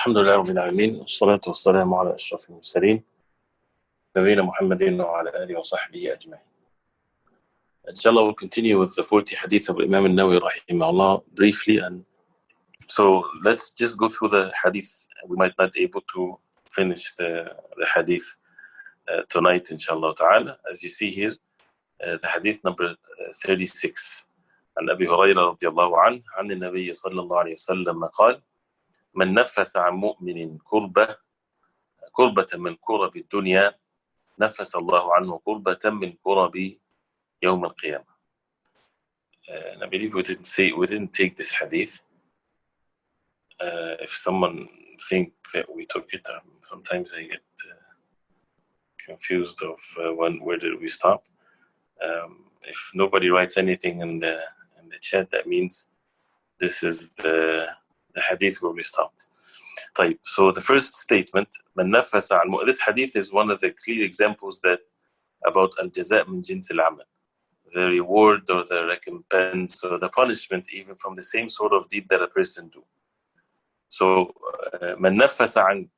الحمد لله رب العالمين والصلاة والسلام على أشرف المرسلين نبينا محمد وعلى آله وصحبه أجمعين. Inshallah, we'll continue with the 40 hadith of Imam An-Nawawi rahimahullah briefly, and so let's just go through the hadith. We might not be able to finish the hadith tonight, inshallah ta'ala. As you see here, the hadith number 36. عن أبي هريرة رضي الله عنه عن النبي صلى الله عليه وسلم قال: من نفس عن مؤمن كربة من كرب الدنيا نفس الله عنه كربة من كرب يوم القيامة. And I believe we didn't take this hadith. If someone think that we took it, sometimes I get confused of where did we stop. If nobody writes anything in the chat, that means this is the hadith where we stopped. طيب, so the first statement, من نفس عن this hadith is one of the clear examples that about al-jaza' min jins al-amal, the reward or the recompense or the punishment even from the same sort of deed that a person do. So من نفس عن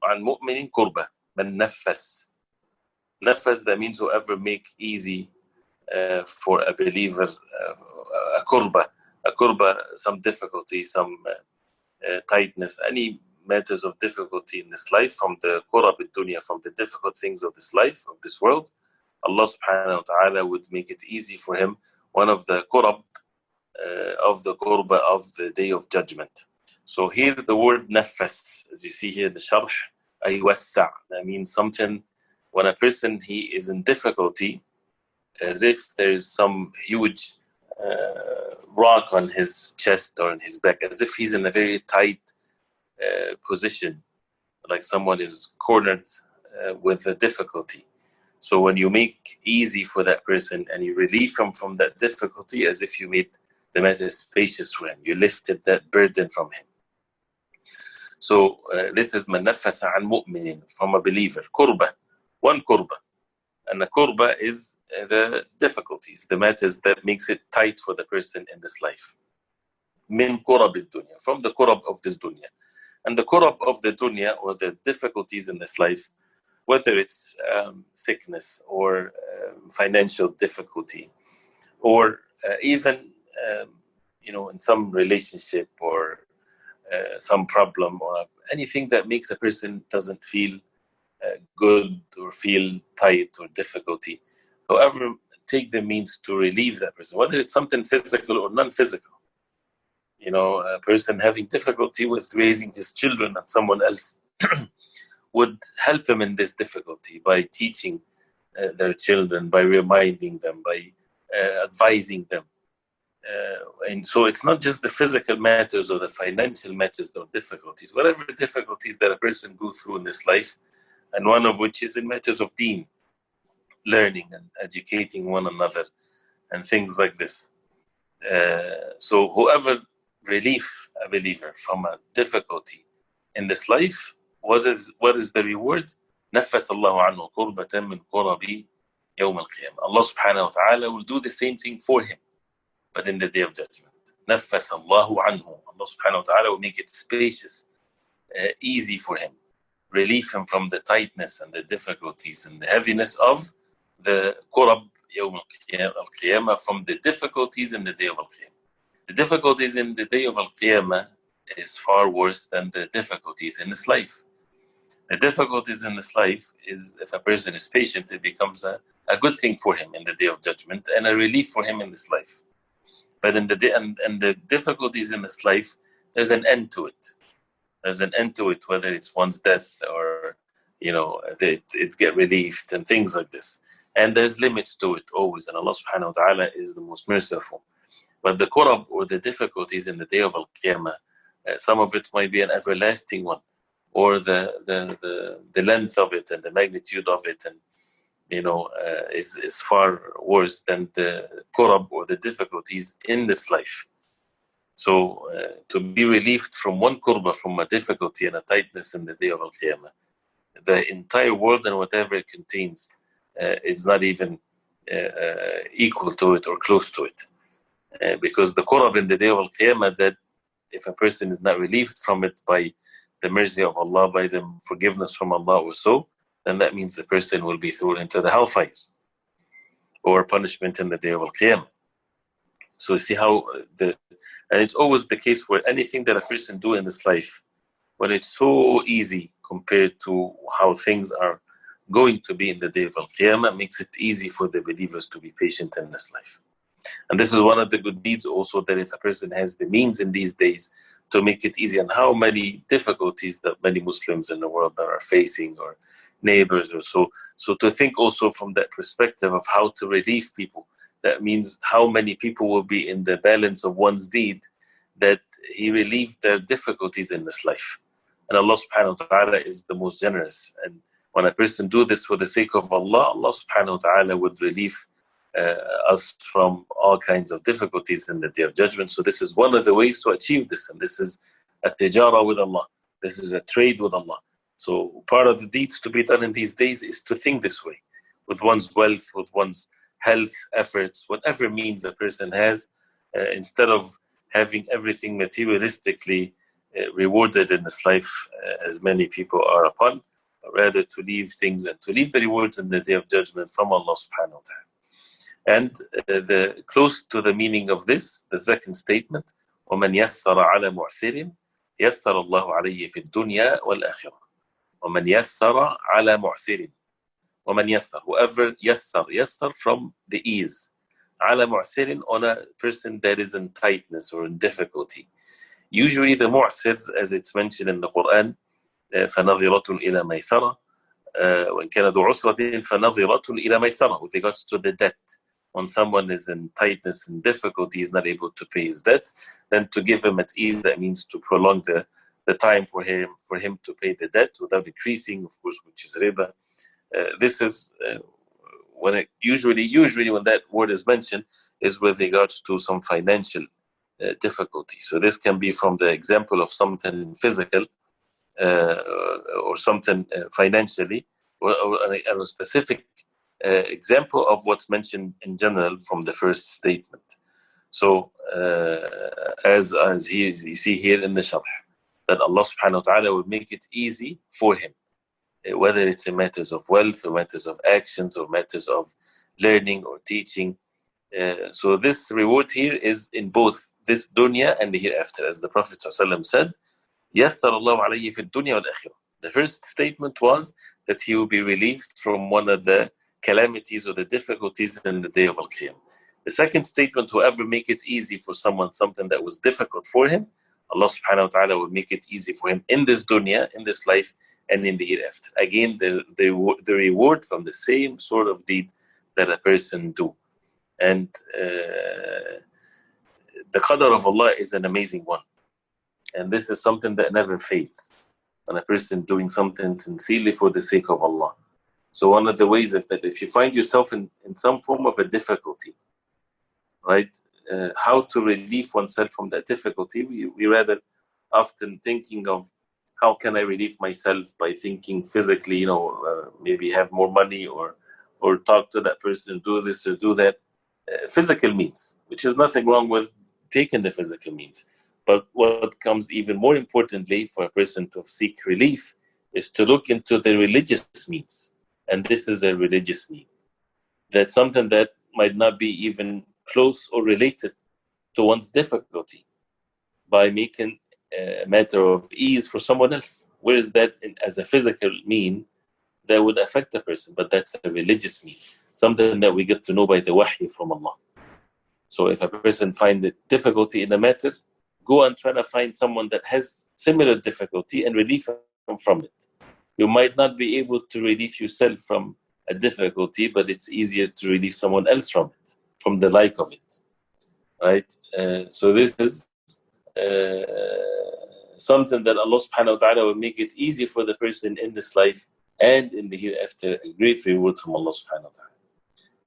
مؤمن كربة, من نفس that means whoever make easy for a believer a kurba, some difficulty, some tightness, any matters of difficulty in this life, from the kurab al-dunya, from the difficult things of this life, of this world, Allah subhanahu wa ta'ala would make it easy for him. One of the kurab of the kurba of the day of judgment. So here the word nafas, as you see here in the sharh, ay wassa', that means something when a person he is in difficulty, as if there is some huge rock on his chest or in his back, as if he's in a very tight position, like someone is cornered with a difficulty. So when you make easy for that person and you relieve him from that difficulty, as if you made the matter spacious for him, you lifted that burden from him. So this is man nafasa an mu'minin, from a believer, kurba, one kurba. And the kurba is the difficulties, the matters that makes it tight for the person in this life. Min kurab al-dunya, from the kurab of this dunya. And the kurab of the dunya, or the difficulties in this life, whether it's sickness or financial difficulty, or even in some relationship or some problem, or anything that makes a person doesn't feel good or feel tight or difficulty, however, take the means to relieve that person, whether it's something physical or non-physical. A person having difficulty with raising his children, and someone else would help him in this difficulty by teaching their children, by reminding them, by advising them. And so it's not just the physical matters or the financial matters or difficulties, whatever difficulties that a person goes through in this life, and one of which is in matters of deen, learning and educating one another and things like this. So whoever relieve a believer from a difficulty in this life, what is the reward? نفس الله عنه كربة من كرب يوم القيامة. Allah subhanahu wa ta'ala will do the same thing for him, but in the day of judgment. نفس الله عنه. Allah subhanahu wa ta'ala will make it spacious, easy for him, relieve him from the tightness and the difficulties and the heaviness of the kurab yawm al-qiyamah, from the difficulties in the day of al-qiyamah. The difficulties in the day of al-qiyamah is far worse than the difficulties in this life. The difficulties in this life is, if a person is patient, it becomes a good thing for him in the day of judgment and a relief for him in this life. But in the day, and the difficulties in this life, there's an end to it. There's an end to it, whether it's one's death or, it get relieved and things like this. And there's limits to it always, and Allah subhanahu wa ta'ala is the most merciful. But the kurab, or the difficulties in the day of al-qiyamah, some of it might be an everlasting one, or the length of it and the magnitude of it, and is far worse than the kurab, or the difficulties in this life. So to be relieved from one kurba, from a difficulty and a tightness in the day of al-qiyamah, the entire world and whatever it contains is not even equal to it or close to it. Because the kurab in the day of al-qiyamah, that if a person is not relieved from it by the mercy of Allah, by the forgiveness from Allah or so, then that means the person will be thrown into the hellfire or punishment in the day of Al-Qiyamah. So you see how and it's always the case where anything that a person do in this life, when it's so easy compared to how things are going to be in the day of Al-Qiyamah, makes it easy for the believers to be patient in this life. And this is one of the good deeds also, that if a person has the means in these days to make it easy, and how many difficulties that many Muslims in the world are facing, or neighbors or so. So to think also from that perspective of how to relieve people, that means how many people will be in the balance of one's deed, that he relieved their difficulties in this life. And Allah subhanahu wa ta'ala is the most generous. And when a person do this for the sake of Allah, Allah subhanahu wa ta'ala would relieve us from all kinds of difficulties in the Day of Judgment. So this is one of the ways to achieve this, and this is a tijara with Allah. This is a trade with Allah. So part of the deeds to be done in these days is to think this way, with one's wealth, with one's health, efforts, whatever means a person has, instead of having everything materialistically rewarded in this life, as many people are upon, but rather to leave things and to leave the rewards in the Day of Judgment from Allah subhanahu wa ta'ala. And the close to the meaning of this, the second statement, وَمَنْ يَسَّرَ عَلَى مُعْسِرٍ يَسَّرَ اللَّهُ عَلَيْهِ فِي الدُّنْيَا وَالْآخِرَةِ. وَمَنْ يَسَّرَ عَلَى مُعْسِرٍ. وَمَنْ يَسَّرَ, whoever yassar from the ease, عَلَى مُعْسِرٍ, on a person that is in tightness or in difficulty. Usually the mu'sir, as it's mentioned in the Quran, فَنَظِرَةٌ إِلَى مَيْسَرَةٍ وَإِنْ كَانَ ذُو عُسْرَةٍ فَنَظِرَةٌ إِلَى مَيْسَرَةٍ, with regards to the debt. When someone is in tightness and difficulty, is not able to pay his debt, then to give him at ease, that means to prolong the time for him to pay the debt without increasing, of course, which is riba. This is when it usually when that word is mentioned, is with regards to some financial difficulty. So this can be from the example of something physical, or something financially, or a specific example of what's mentioned in general from the first statement. So as you see here in the sharh, that Allah subhanahu wa ta'ala will make it easy for him, whether it's in matters of wealth or matters of actions or matters of learning or teaching. So this reward here is in both this dunya and the hereafter, as the Prophet ﷺ said, يَسَّرَ اللَّهُ عَلَيْهِ فِي الدُّنْيَا وَالْآخِرَةِ. The first statement was that he will be relieved from one of the calamities or the difficulties in the day of Al-Qiyamah. The second statement, whoever make it easy for someone something that was difficult for him, Allah subhanahu wa ta'ala will make it easy for him in this dunya, in this life, and in the hereafter. Again, the reward from the same sort of deed that a person do. And the qadr of Allah is an amazing one. And this is something that never fades. When a person doing something sincerely for the sake of Allah. So one of the ways of that, if you find yourself in some form of a difficulty, right, how to relieve oneself from that difficulty, we rather often thinking of how can I relieve myself by thinking physically, maybe have more money or talk to that person, do this or do that. Physical means, which is nothing wrong with taking the physical means. But what comes even more importantly for a person to seek relief is to look into the religious means. And this is a religious mean. That's something that might not be even close or related to one's difficulty, by making a matter of ease for someone else. Where is that as a physical mean that would affect a person? But that's a religious mean, something that we get to know by the wahy from Allah. So if a person finds it difficulty in a matter, go and try to find someone that has similar difficulty and relieve them from it. You might not be able to relieve yourself from a difficulty, but it's easier to relieve someone else from it, from the like of it, right? So this is something that Allah subhanahu wa ta'ala will make it easy for the person in this life and in the hereafter, a great reward from Allah subhanahu wa ta'ala.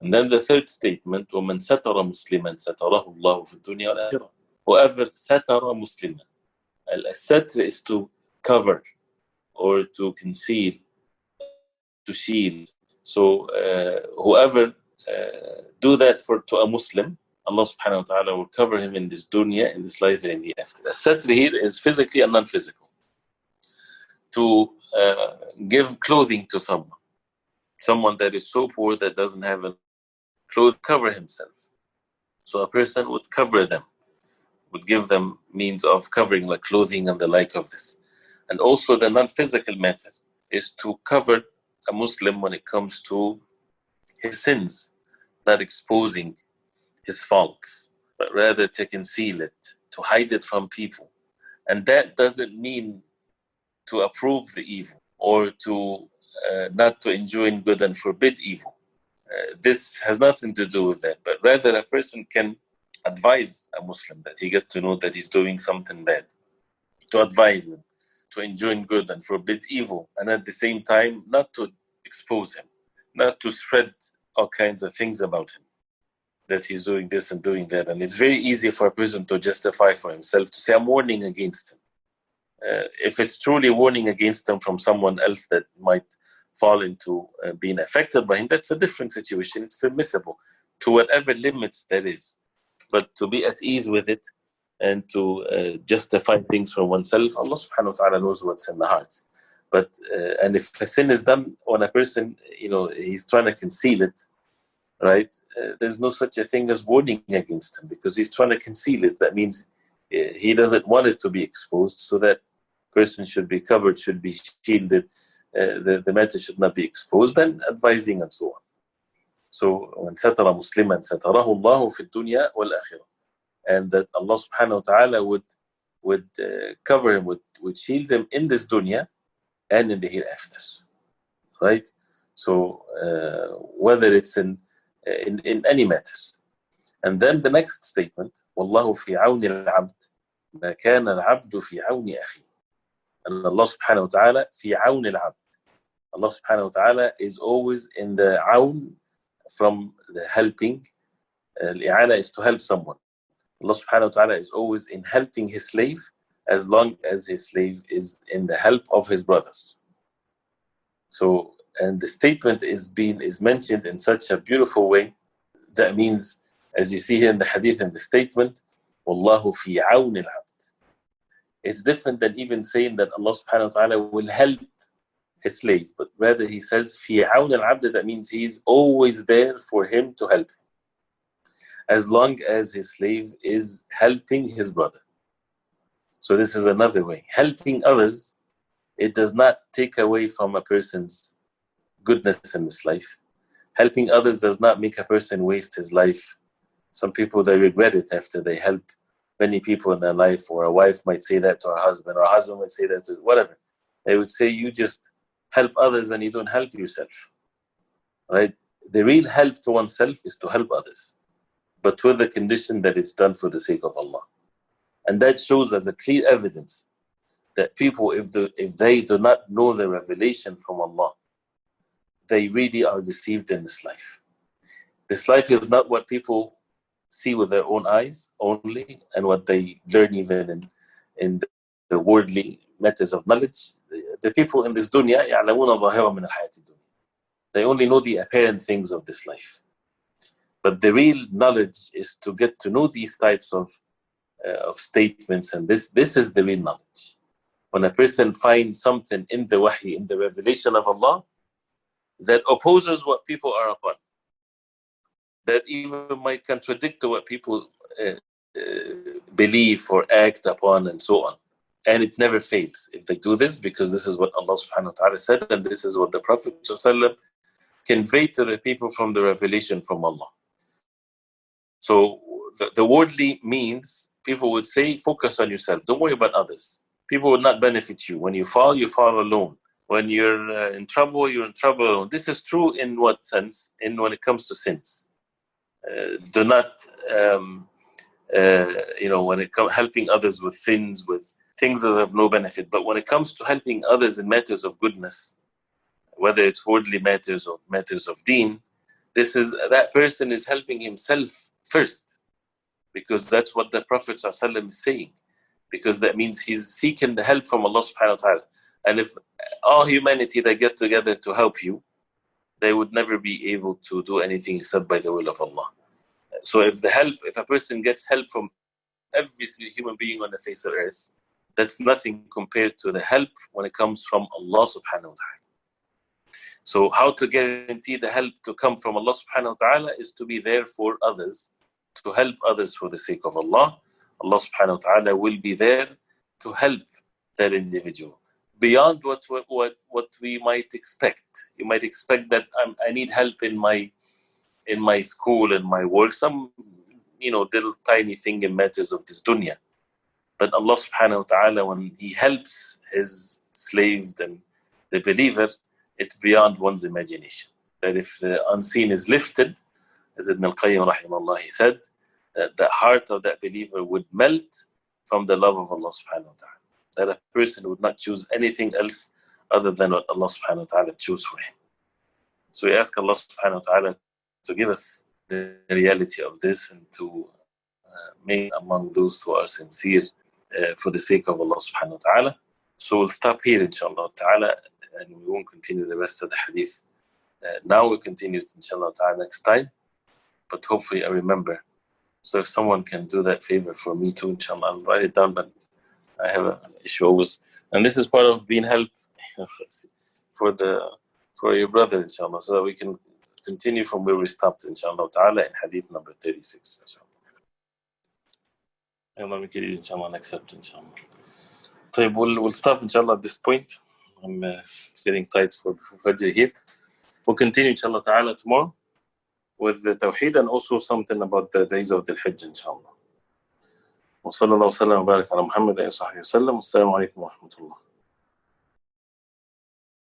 And then the third statement, وَمَنْ سَتَرَ مُسْلِمًا سَتَرَهُ اللَّهُ فِي الدُّنْيَا وَالْآخِرَةِ. Whoever satara Musliman. Al-satr is to cover or to conceal, to shield. So whoever do that to a Muslim, Allah subhanahu wa ta'ala will cover him in this dunya, in this life, and in the after. The satr here is physically and non-physical. to give clothing to someone that is so poor that doesn't have a clothes cover himself. So a person would cover them, would give them means of covering, like clothing and the like of this. And also the non-physical matter is to cover a Muslim when it comes to his sins, not exposing his faults, but rather to conceal it, to hide it from people. And that doesn't mean to approve the evil or to not to enjoin good and forbid evil. This has nothing to do with that, but rather a person can advise a Muslim that he get to know that he's doing something bad, to advise him, to enjoin good and forbid evil, and at the same time not to expose him, not to spread all kinds of things about him, that he's doing this and doing that. And it's very easy for a person to justify for himself, to say, I'm warning against him. If it's truly warning against him from someone else that might fall into being affected by him, that's a different situation. It's permissible to whatever limits there is. But to be at ease with it and to justify things for oneself, Allah subhanahu wa ta'ala knows what's in the heart. But and if a sin is done on a person, he's trying to conceal it, right? There's no such a thing as warning against him, because he's trying to conceal it. That means he doesn't want it to be exposed, so that person should be covered, should be shielded, the matter should not be exposed, and advising and so on. So when satara musliman satarahu Allahu fi dunya wal akhirah, and that Allah subhanahu wa ta'ala would cover him, would shield him in this dunya and in the hereafter, right? So whether it's in any matter. And then the next statement, wallahu fi awni al-abd ma kana al-abdu fi awni akhi. And Allah subhanahu wa ta'ala fi awni al-abd, Allah subhanahu wa ta'ala is always in the awn, from the helping. Al-i'ana is to help someone. Allah subhanahu wa ta'ala is always in helping his slave, as long as his slave is in the help of his brothers. So, and the statement is mentioned in such a beautiful way. That means, as you see here in the hadith and the statement, wallahu fi awn al-abd. It's different than even saying that Allah subhanahu wa ta'ala will help his slave, but rather he says fi awn al-abd. That means he's always there for him to help him, as long as his slave is helping his brother. So this is another way. Helping others, it does not take away from a person's goodness in this life. Helping others does not make a person waste his life. Some people, they regret it after they help many people in their life, or a wife might say that to her husband, or a husband might say that to whatever. They would say, you just help others and you don't help yourself, right? The real help to oneself is to help others, but with the condition that it's done for the sake of Allah. And that shows as a clear evidence that people, if they do not know the revelation from Allah, they really are deceived in this life. This life is not what people see with their own eyes only, and what they learn even in the worldly matters of knowledge. The people in this dunya, يَعْلَمُونَ ظَاهِرًا مِنَ الْحَيَاةِ الدُّنْيَا. They only know the apparent things of this life. But the real knowledge is to get to know these types of statements, and this is the real knowledge. When a person finds something in the wahy, in the revelation of Allah, that opposes what people are upon, that even might contradict to what people believe or act upon and so on. And it never fails if they do this, because this is what Allah subhanahu wa ta'ala said, and this is what the Prophet ﷺ conveyed to the people from the revelation from Allah. So the worldly means, people would say, focus on yourself, don't worry about others. People will not benefit you. When you fall alone. When you're in trouble, you're in trouble alone. This is true in what sense? When it comes to sins. Do not, when it comes helping others with sins, with things that have no benefit. But when it comes to helping others in matters of goodness, whether it's worldly matters or matters of deen, that person is helping himself first, because that's what the Prophet ﷺ is saying. Because that means he's seeking the help from Allah subhanahu wa ta'ala. And if all humanity, they get together to help you, they would never be able to do anything except by the will of Allah. So if a person gets help from every human being on the face of earth, that's nothing compared to the help when it comes from Allah subhanahu wa ta'ala. So how to guarantee the help to come from Allah subhanahu wa ta'ala is to be there for others, to help others for the sake of Allah. Allah subhanahu wa ta'ala will be there to help that individual beyond what we might expect. You might expect that I need help in my school and my work, some little tiny thing in matters of this dunya. But Allah subhanahu wa ta'ala, when He helps His slave and the believer, it's beyond one's imagination. That if the unseen is lifted, as Ibn al-Qayyim rahimahullah, he said, that the heart of that believer would melt from the love of Allah subhanahu wa ta'ala. That a person would not choose anything else other than what Allah subhanahu wa ta'ala chose for him. So we ask Allah subhanahu wa ta'ala to give us the reality of this and to make among those who are sincere for the sake of Allah subhanahu wa ta'ala. So we'll stop here inshallah ta'ala, and we won't continue the rest of the hadith. Now we'll continue it inshallah ta'ala next time, but hopefully I remember. So if someone can do that favor for me too, inshallah, I'll write it down, but I have an issue always. And this is part of being help for your brother, inshallah, so that we can continue from where we stopped, inshallah ta'ala, in hadith number 36, inshallah. Allah make it easy, inshallah, and accept, inshallah. So we'll stop, inshallah, at this point. It's getting tight for Fajr here. We'll continue, inshallah ta'ala, tomorrow with the Tawheed and also something about the days of the Hajj, inshallah. Wa sallallahu wa sallam wa barak ala Muhammad wa sahbihi wa sallam. Assalamu alaikum wa rahmatullah.